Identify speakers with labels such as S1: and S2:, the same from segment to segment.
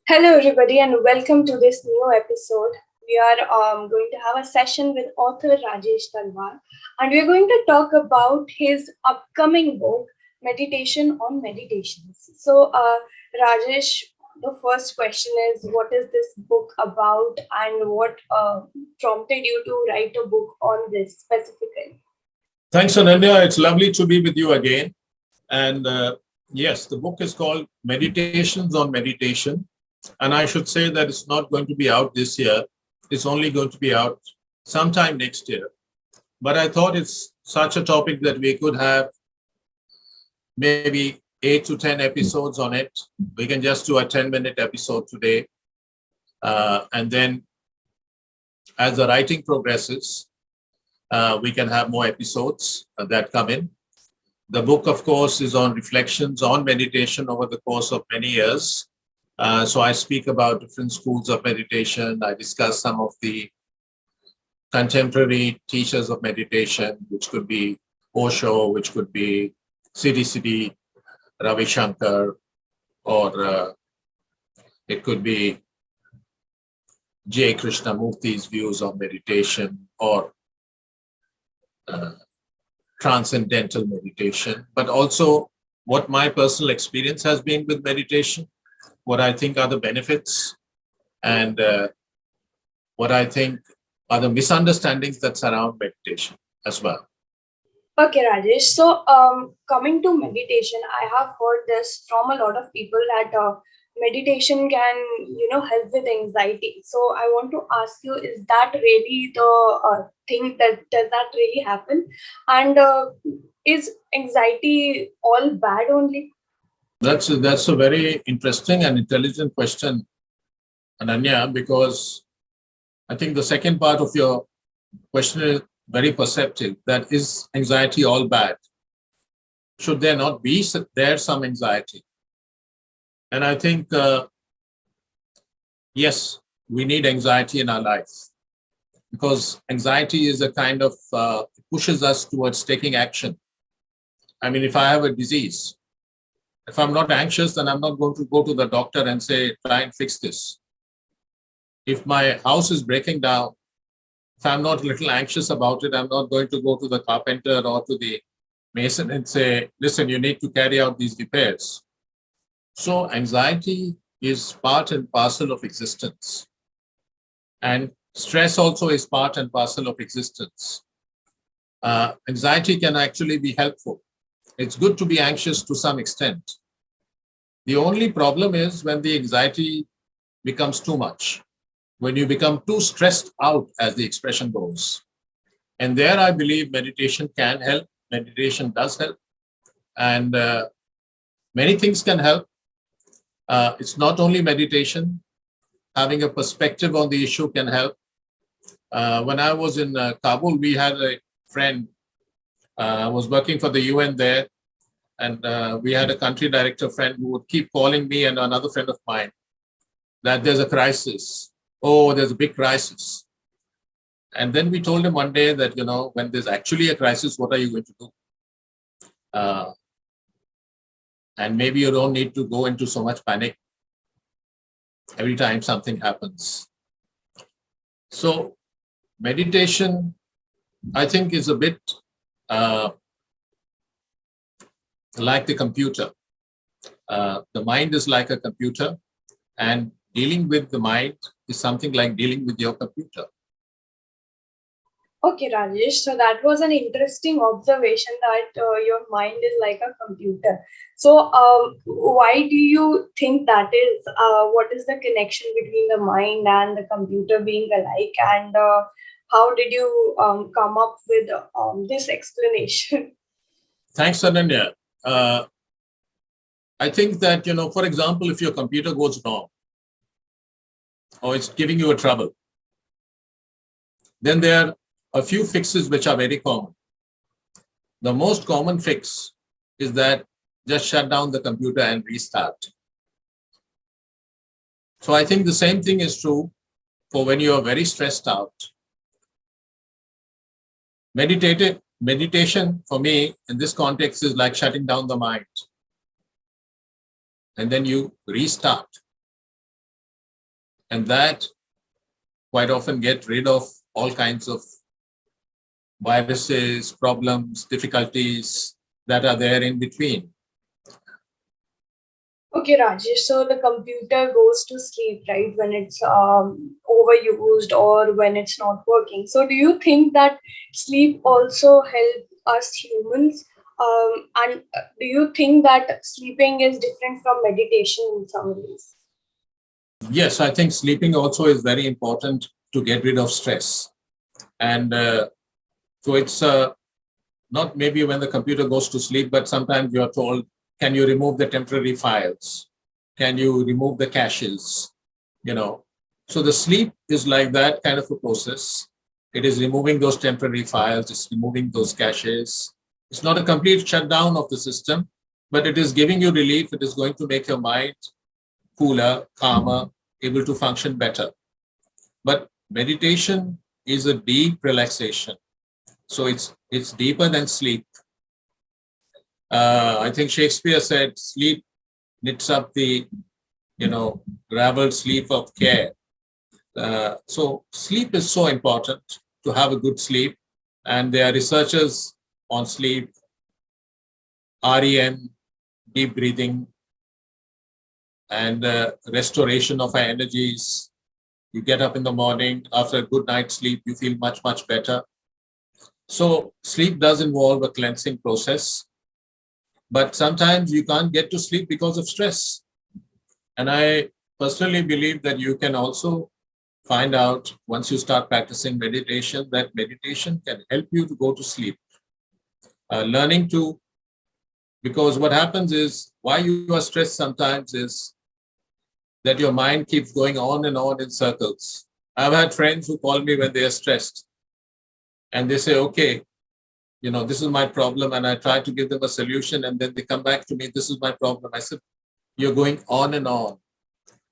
S1: Hello, everybody, and welcome to this new episode. We are going to have a session with author Rajesh Talwar, and we're going to talk about his upcoming book, Meditation on Meditations. Rajesh, the first question is what is this book about, and what prompted you to write a book on this specifically?
S2: Thanks, Ananya. It's lovely to be with you again. And yes, the book is called Meditations on Meditation. And I should say that it's not going to be out this year. It's only going to be out sometime next year. But I thought it's such a topic that we could have maybe 8 to 10 episodes on it. We can just do a 10-minute episode today. And then as the writing progresses, we can have more episodes that come in. The book, of course, is on reflections on meditation over the course of many years. So I speak about different schools of meditation. I discuss some of the contemporary teachers of meditation, which could be Osho, which could be Siddhi Ravi Shankar, or it could be J. Krishnamurti's views on meditation, or transcendental meditation, but also what my personal experience has been with meditation, what I think are the benefits, and what I think are the misunderstandings that surround meditation as well.
S1: Okay, Rajesh. Coming to meditation, I have heard this from a lot of people that meditation can, help with anxiety. So, I want to ask you: is that really the thing? That does that really happen? And is anxiety all bad only?
S2: That's a very interesting and intelligent question, Ananya, because I think the second part of your question is very perceptive. That is anxiety all bad? Should there not be some anxiety? And I think, yes, we need anxiety in our life because anxiety is a kind of, pushes us towards taking action. I mean, if I have a disease, if I'm not anxious, then I'm not going to go to the doctor and say, try and fix this. If my house is breaking down, if I'm not a little anxious about it, I'm not going to go to the carpenter or to the mason and say, listen, you need to carry out these repairs. So anxiety is part and parcel of existence. And stress also is part and parcel of existence. Anxiety can actually be helpful. It's good to be anxious to some extent. The only problem is when the anxiety becomes too much, when you become too stressed out, as the expression goes. And there I believe meditation can help. Meditation does help. And many things can help. It's not only meditation. Having a perspective on the issue can help. When I was in Kabul, we had a friend was working for the UN there. And we had a country director friend who would keep calling me and another friend of mine that there's a crisis. Oh, there's a big crisis. And then we told him one day that, when there's actually a crisis, what are you going to do? And maybe you don't need to go into so much panic every time something happens. So meditation, I think, is a bit like the computer. The mind is like a computer, and dealing with the mind is something like dealing with your computer.
S1: Okay, Rajesh. So that was an interesting observation that your mind is like a computer. So why do you think that is? What is the connection between the mind and the computer being alike? And how did you come up with this explanation?
S2: Thanks, Ananya. I think that, for example, if your computer goes wrong or it's giving you a trouble, then there are a few fixes which are very common. The most common fix is that just shut down the computer and restart. So I think the same thing is true for when you are very stressed out. meditation for me in this context is like shutting down the mind. And then you restart. And that quite often get rid of all kinds of viruses, problems, difficulties that are there in between.
S1: Okay, Rajesh. So the computer goes to sleep, right, when it's overused or when it's not working. So do you think that sleep also help us humans? And do you think that sleeping is different from meditation in some ways?
S2: Yes, I think sleeping also is very important to get rid of stress. And so it's not maybe when the computer goes to sleep, but sometimes you're told, can you remove the temporary files? Can you remove the caches? So the sleep is like that kind of a process. It is removing those temporary files, it's removing those caches. It's not a complete shutdown of the system, but it is giving you relief. It is going to make your mind cooler, calmer, able to function better. But meditation is a deep relaxation. So it's deeper than sleep. I think Shakespeare said, sleep knits up the, raveled sleeve of care. So sleep is so important to have a good sleep. And there are researchers on sleep, REM, deep breathing, and restoration of our energies. You get up in the morning after a good night's sleep, you feel much, much better. So sleep does involve a cleansing process, but sometimes you can't get to sleep because of stress. And I personally believe that you can also find out once you start practicing meditation that meditation can help you to go to sleep. Learning to, because what happens is why you are stressed sometimes is that your mind keeps going on and on in circles. I've had friends who call me when they are stressed and they say, okay, this is my problem. And I try to give them a solution. And then they come back to me, this is my problem. I said, you're going on and on.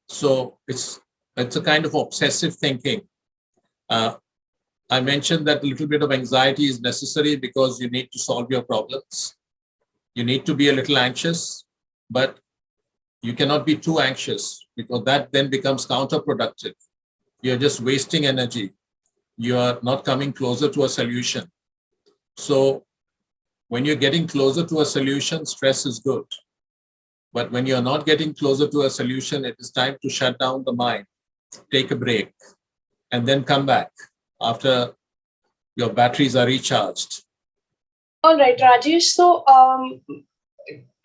S2: So it's a kind of obsessive thinking. I mentioned that a little bit of anxiety is necessary because you need to solve your problems. You need to be a little anxious, but you cannot be too anxious because that then becomes counterproductive. You're just wasting energy. You are not coming closer to a solution. So when you're getting closer to a solution, stress is good. But when you're not getting closer to a solution, it is time to shut down the mind, take a break, and then come back after your batteries are recharged.
S1: All right, Rajesh. So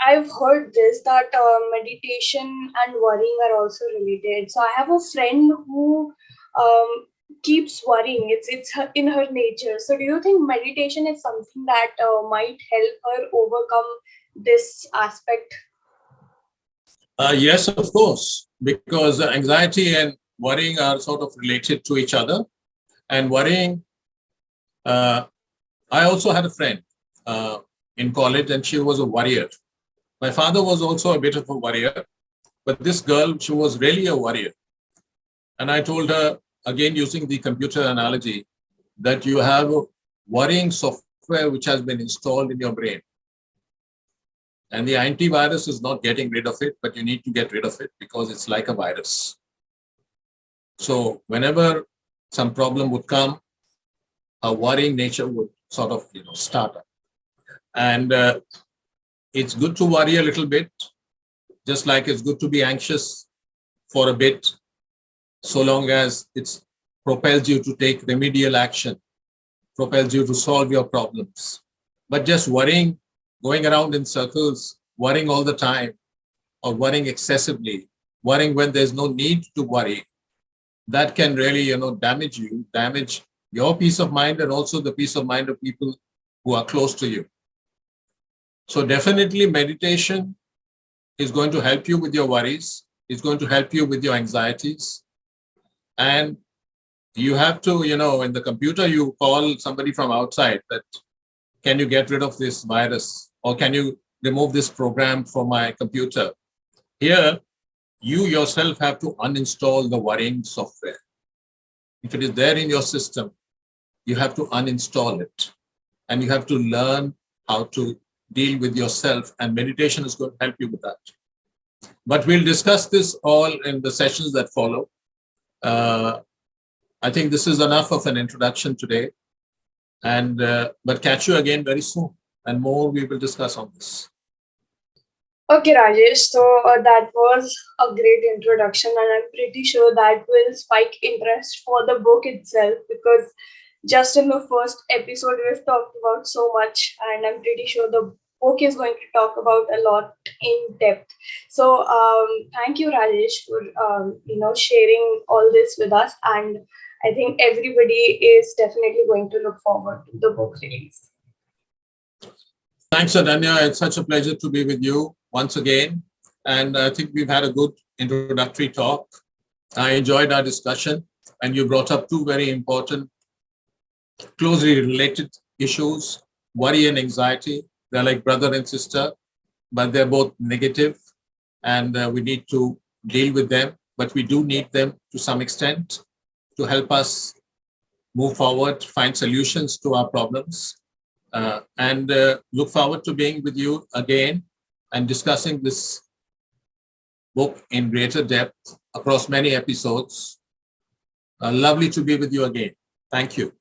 S1: I've heard this that meditation and worrying are also related. So I have a friend who um, keeps worrying. It's in her nature. So do you think meditation is something that might help her overcome this aspect?
S2: Yes, of course, because anxiety and worrying are sort of related to each other. And worrying, uh, I also had a friend in college, and she was a worrier. My father was also a bit of a worrier, but this girl, she was really a worrier. And I told her, again, using the computer analogy, that you have a worrying software which has been installed in your brain. And the antivirus is not getting rid of it, but you need to get rid of it because it's like a virus. So whenever some problem would come, a worrying nature would sort of, start up. And it's good to worry a little bit, just like it's good to be anxious for a bit, so long as it propels you to take remedial action, propels you to solve your problems. But just worrying, going around in circles, worrying all the time, or worrying excessively, worrying when there's no need to worry, that can really, damage you, damage your peace of mind and also the peace of mind of people who are close to you. So definitely meditation is going to help you with your worries. It's going to help you with your anxieties. And you have to, in the computer, you call somebody from outside that, can you get rid of this virus? Or can you remove this program from my computer? Here, you yourself have to uninstall the worrying software. If it is there in your system, you have to uninstall it. and you have to learn how to deal with yourself, and meditation is going to help you with that. But we'll discuss this all in the sessions that follow. Uh, I think this is enough of an introduction today, and but catch you again very soon, and more we will discuss on this.
S1: Okay, Rajesh. So that was a great introduction, and I'm pretty sure that will spike interest for the book itself because just in the first episode, we've talked about so much, and I'm pretty sure the book is going to talk about a lot in depth. So, thank you, Rajesh, for sharing all this with us, and I think everybody is definitely going to look forward to the book release.
S2: Thanks, Adanya. It's such a pleasure to be with you once again. And I think we've had a good introductory talk. I enjoyed our discussion, and you brought up two very important, closely related issues: worry and anxiety. They're like brother and sister, but they're both negative, and we need to deal with them. But we do need them to some extent to help us move forward, find solutions to our problems, and look forward to being with you again and discussing this book in greater depth across many episodes. Lovely to be with you again. Thank you.